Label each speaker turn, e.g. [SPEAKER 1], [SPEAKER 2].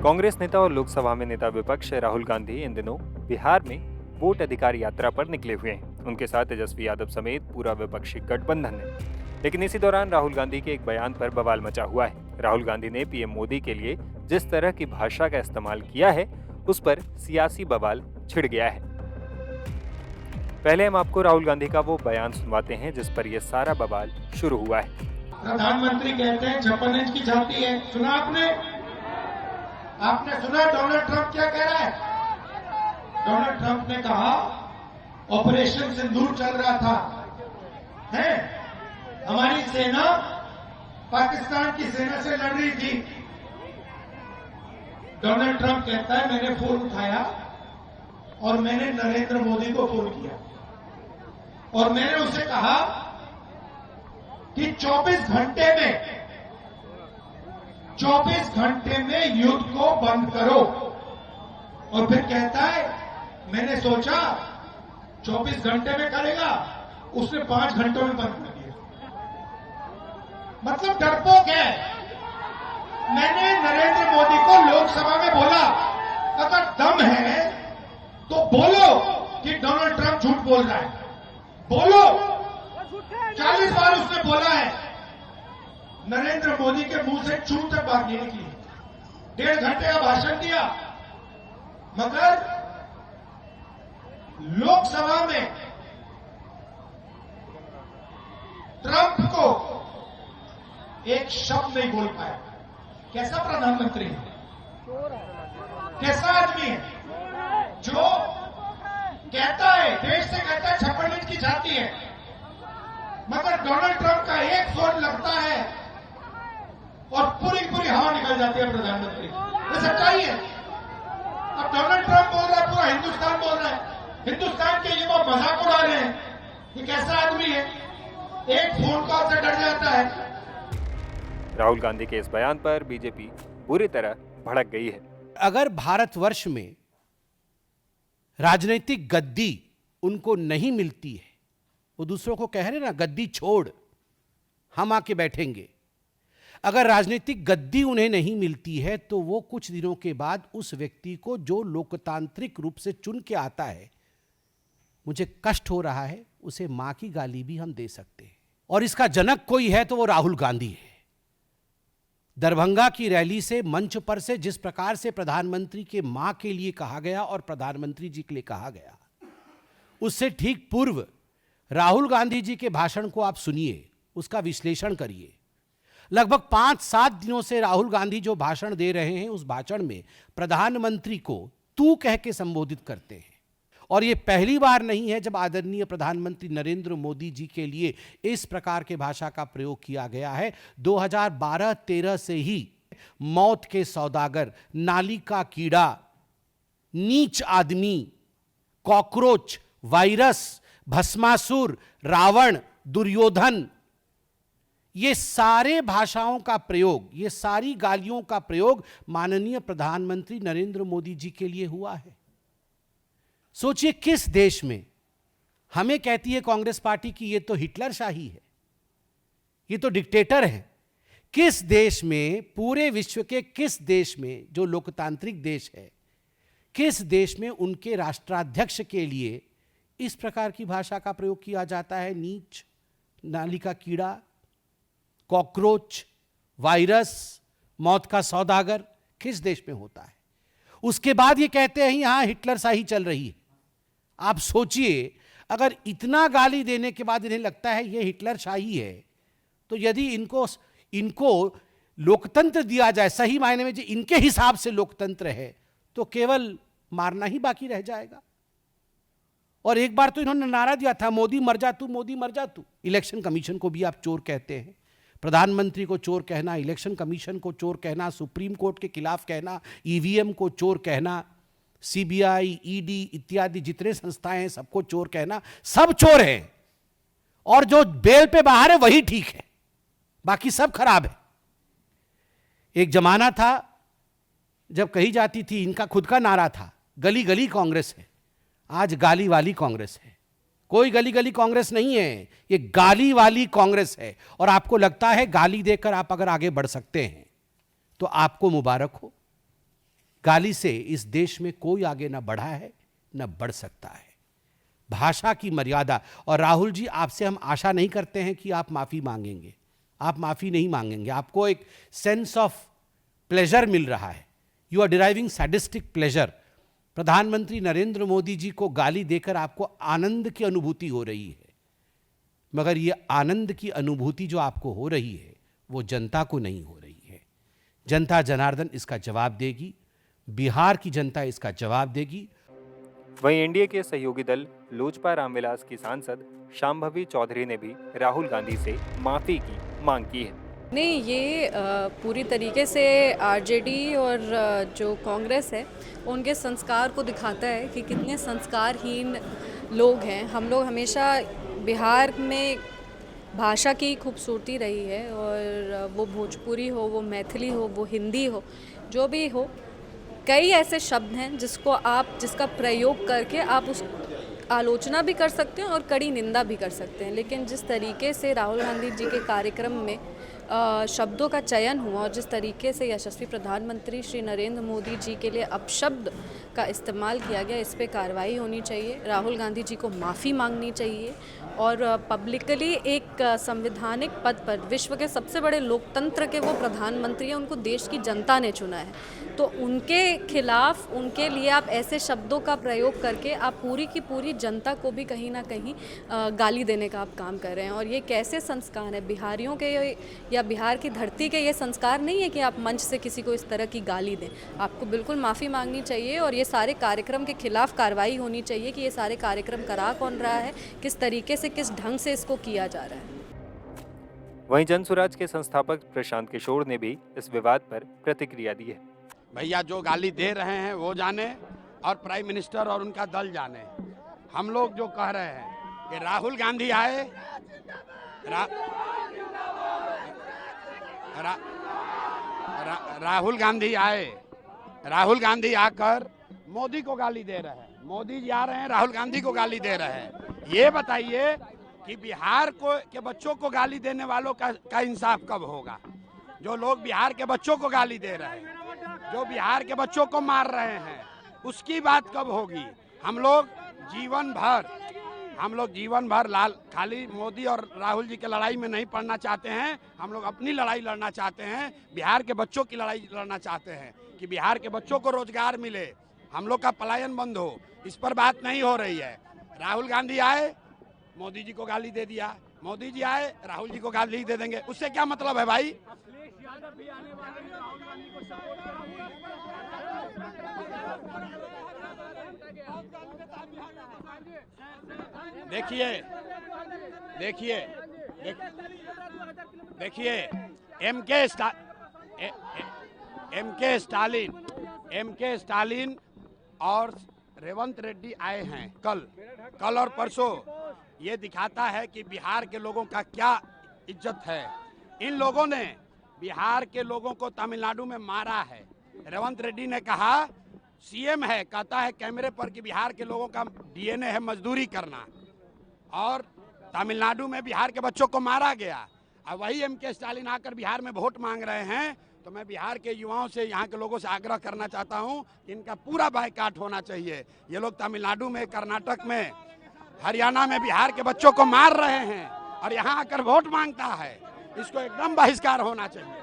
[SPEAKER 1] कांग्रेस नेता और लोकसभा में नेता विपक्ष राहुल गांधी इन दिनों बिहार में वोट अधिकार यात्रा पर निकले हुए हैं। उनके साथ तेजस्वी यादव समेत पूरा विपक्षी गठबंधन है। लेकिन इसी दौरान राहुल गांधी के एक बयान पर बवाल मचा हुआ है। राहुल गांधी ने पीएम मोदी के लिए जिस तरह की भाषा का इस्तेमाल किया है, उस पर सियासी बवाल छिड़ गया है। पहले हम आपको राहुल गांधी का वो बयान सुनवाते हैं जिस पर यह सारा बवाल शुरू हुआ है।
[SPEAKER 2] प्रधानमंत्री कहते हैं 56 इंच की छाती है। सुना आपने सुना डोनाल्ड ट्रंप क्या कह रहा है? डोनाल्ड ट्रंप ने कहा ऑपरेशन सिंदूर चल रहा था, है हमारी सेना पाकिस्तान की सेना से लड़ रही थी। डोनाल्ड ट्रंप कहता है मैंने फोन उठाया और मैंने नरेंद्र मोदी को फोन किया और मैंने उसे कहा कि 24 घंटे में युद्ध को बंद करो। और फिर कहता है मैंने सोचा 24 घंटे में करेगा, उसने 5 घंटों में बंद कर दिया। मतलब डरपोक है। मैंने नरेंद्र मोदी को लोकसभा में बोला अगर दम है तो बोलो कि डोनाल्ड ट्रंप झूठ बोल रहा है, बोलो। 40 बार उसने बोला है। नरेंद्र मोदी के मुंह से चूं तक बात नहीं निकली। 1.5 घंटे का भाषण दिया, मगर लोकसभा में ट्रंप को एक शब्द नहीं बोल पाया। कैसा प्रधानमंत्री है, कैसा आदमी है जो कहता है, देश से कहता है 56 इंच की छाती है, मगर डोनाल्ड ट्रंप का एक फोन लगता है और पूरी हवा निकल जाती है प्रधानमंत्री। ये सच्चाई है। अब डोनाल्ड ट्रंप बोल रहा है, पूरा हिंदुस्तान बोल रहा है, हिंदुस्तान के युवा मजाक उड़ा रहे हैं। ये कैसा आदमी है, एक फोन कॉल से डर जाता है।
[SPEAKER 1] राहुल गांधी के इस बयान पर बीजेपी बुरी तरह भड़क गई है।
[SPEAKER 3] अगर भारतवर्ष में राजनीतिक गद्दी उनको नहीं मिलती है, वो दूसरों को कह रहे ना गद्दी छोड़, हम आके बैठेंगे। अगर राजनीतिक गद्दी उन्हें नहीं मिलती है तो वो कुछ दिनों के बाद उस व्यक्ति को जो लोकतांत्रिक रूप से चुन के आता है, मुझे कष्ट हो रहा है, उसे मां की गाली भी हम दे सकते हैं। और इसका जनक कोई है तो वो राहुल गांधी है। दरभंगा की रैली से, मंच पर से जिस प्रकार से प्रधानमंत्री के मां के लिए कहा गया और प्रधानमंत्री जी के लिए कहा गया, उससे ठीक पूर्व राहुल गांधी जी के भाषण को आप सुनिए, उसका विश्लेषण करिए। लगभग 5-7 दिनों से राहुल गांधी जो भाषण दे रहे हैं, उस भाषण में प्रधानमंत्री को तू कह के संबोधित करते हैं। और यह पहली बार नहीं है जब आदरणीय प्रधानमंत्री नरेंद्र मोदी जी के लिए इस प्रकार के भाषा का प्रयोग किया गया है। 2012-13 से ही मौत के सौदागर, नाली का कीड़ा, नीच आदमी, कॉकरोच, वायरस, भस्मासुर, रावण, दुर्योधन, ये सारे भाषाओं का प्रयोग, ये सारी गालियों का प्रयोग माननीय प्रधानमंत्री नरेंद्र मोदी जी के लिए हुआ है। सोचिए किस देश में, हमें कहती है कांग्रेस पार्टी की ये तो हिटलर शाही है, ये तो डिक्टेटर है। किस देश में, पूरे विश्व के किस देश में जो लोकतांत्रिक देश है, किस देश में उनके राष्ट्राध्यक्ष के लिए इस प्रकार की भाषा का प्रयोग किया जाता है? नीच, नाली का कीड़ा, कॉकरोच, वायरस, मौत का सौदागर, किस देश में होता है? उसके बाद ये कहते हैं यहां हिटलर शाही चल रही है। आप सोचिए, अगर इतना गाली देने के बाद इन्हें लगता है ये हिटलर शाही है, तो यदि इनको लोकतंत्र दिया जाए, सही मायने में जो इनके हिसाब से लोकतंत्र है, तो केवल मारना ही बाकी रह जाएगा। और एक बार तो इन्होंने नारा दिया था, मोदी मर जा तू, मोदी मर जा तू। इलेक्शन कमीशन को भी आप चोर कहते हैं, प्रधानमंत्री को चोर कहना, इलेक्शन कमीशन को चोर कहना, सुप्रीम कोर्ट के खिलाफ कहना, ईवीएम को चोर कहना, सीबीआई, ईडी इत्यादि जितने संस्थाएं हैं सबको चोर कहना, सब चोर हैं। और जो बेल पे बाहर है वही ठीक है, बाकी सब खराब है। एक जमाना था जब कही जाती थी, इनका खुद का नारा था, गली गली कांग्रेस है। आज गाली वाली कांग्रेस है। कोई गली गली कांग्रेस नहीं है, ये गाली वाली कांग्रेस है। और आपको लगता है गाली देकर आप अगर आगे बढ़ सकते हैं तो आपको मुबारक हो। गाली से इस देश में कोई आगे न बढ़ा है न बढ़ सकता है। भाषा की मर्यादा, और राहुल जी आपसे हम आशा नहीं करते हैं कि आप माफी मांगेंगे, आप माफी नहीं मांगेंगे। आपको एक सेंस ऑफ प्लेजर मिल रहा है, you are deriving sadistic pleasure. प्रधानमंत्री नरेंद्र मोदी जी को गाली देकर आपको आनंद की अनुभूति हो रही है, मगर ये आनंद की अनुभूति जो आपको हो रही है वो जनता को नहीं हो रही है। जनता जनार्दन इसका जवाब देगी, बिहार की जनता इसका जवाब देगी।
[SPEAKER 1] वहीं एनडीए के सहयोगी दल लोजपा रामविलास की सांसद शांभवी चौधरी ने भी राहुल गांधी से माफी की मांग की है।
[SPEAKER 4] नहीं, ये पूरी तरीके से आरजेडी और जो कांग्रेस है उनके संस्कार को दिखाता है कि कितने संस्कारहीन लोग हैं। हम लोग हमेशा बिहार में भाषा की खूबसूरती रही है, और वो भोजपुरी हो, वो मैथिली हो, वो हिंदी हो, जो भी हो, कई ऐसे शब्द हैं जिसका प्रयोग करके आप उस आलोचना भी कर सकते हैं और कड़ी निंदा भी कर सकते हैं। लेकिन जिस तरीके से राहुल गांधी जी के कार्यक्रम में शब्दों का चयन हुआ और जिस तरीके से यशस्वी प्रधानमंत्री श्री नरेंद्र मोदी जी के लिए अपशब्द का इस्तेमाल किया गया, इस पे कार्रवाई होनी चाहिए। राहुल गांधी जी को माफ़ी मांगनी चाहिए और पब्लिकली एक संवैधानिक पद पर, विश्व के सबसे बड़े लोकतंत्र के वो प्रधानमंत्री हैं, उनको देश की जनता ने चुना है, तो उनके खिलाफ, उनके लिए आप ऐसे शब्दों का प्रयोग करके आप पूरी की पूरी जनता को भी कहीं ना कहीं गाली देने का आप काम कर रहे हैं। और ये कैसे संस्कार है बिहारियों के या बिहार की धरती के? ये संस्कार नहीं है कि आप मंच से किसी को इस तरह की गाली दें। आपको बिल्कुल माफ़ी मांगनी चाहिए और ये सारे कार्यक्रम के खिलाफ कार्रवाई होनी चाहिए कि ये सारे कार्यक्रम करा कौन रहा है, किस तरीके से, किस ढंग से इसको किया जा रहा है।
[SPEAKER 1] वहीं जनसुराज के संस्थापक प्रशांत किशोर ने भी इस विवाद पर प्रतिक्रिया दी है।
[SPEAKER 5] भैया जो गाली दे रहे हैं वो जाने और प्राइम मिनिस्टर और उनका दल जाने। हम लोग जो कह रहे हैं कि राहुल गांधी आए, राहुल गांधी आए, राहुल गांधी आकर मोदी को गाली दे रहे हैं, मोदी जी आ रहे हैं राहुल गांधी को गाली दे रहे हैं। ये बताइए कि बिहार के बच्चों को गाली देने वालों का इंसाफ कब होगा? जो लोग बिहार के बच्चों को गाली दे रहे हैं, जो बिहार के बच्चों को मार रहे हैं, उसकी बात कब होगी? हम लोग जीवन भर खाली मोदी और राहुल जी के लड़ाई में नहीं पड़ना चाहते हैं। हम लोग अपनी लड़ाई लड़ना चाहते हैं, बिहार के बच्चों की लड़ाई लड़ना चाहते हैं कि बिहार के बच्चों को रोजगार मिले, हम लोग का पलायन बंद हो। इस पर बात नहीं हो रही है। राहुल गांधी आए, मोदी जी को गाली दे दिया, मोदी जी आए, राहुल जी को गाली दे देंगे, उससे क्या मतलब है भाई? देखिए एम के स्टालिन और रेवंत रेड्डी आए हैं कल और परसों। ये दिखाता है कि बिहार के लोगों का क्या इज्जत है। इन लोगों ने बिहार के लोगों को तमिलनाडु में मारा है। रेवंत रेड्डी ने कहा, सीएम है, कहता है कैमरे पर कि बिहार के लोगों का डीएनए है मजदूरी करना, और तमिलनाडु में बिहार के बच्चों को मारा गया। अब वही एम के स्टालिन आकर बिहार में वोट मांग रहे हैं। तो मैं बिहार के युवाओं से, यहाँ के लोगों से आग्रह करना चाहता हूँ कि इनका पूरा बायकॉट होना चाहिए। ये लोग तमिलनाडु में, कर्नाटक में, हरियाणा में बिहार के बच्चों को मार रहे हैं और यहाँ आकर वोट मांगता है, इसको एकदम बहिष्कार होना चाहिए।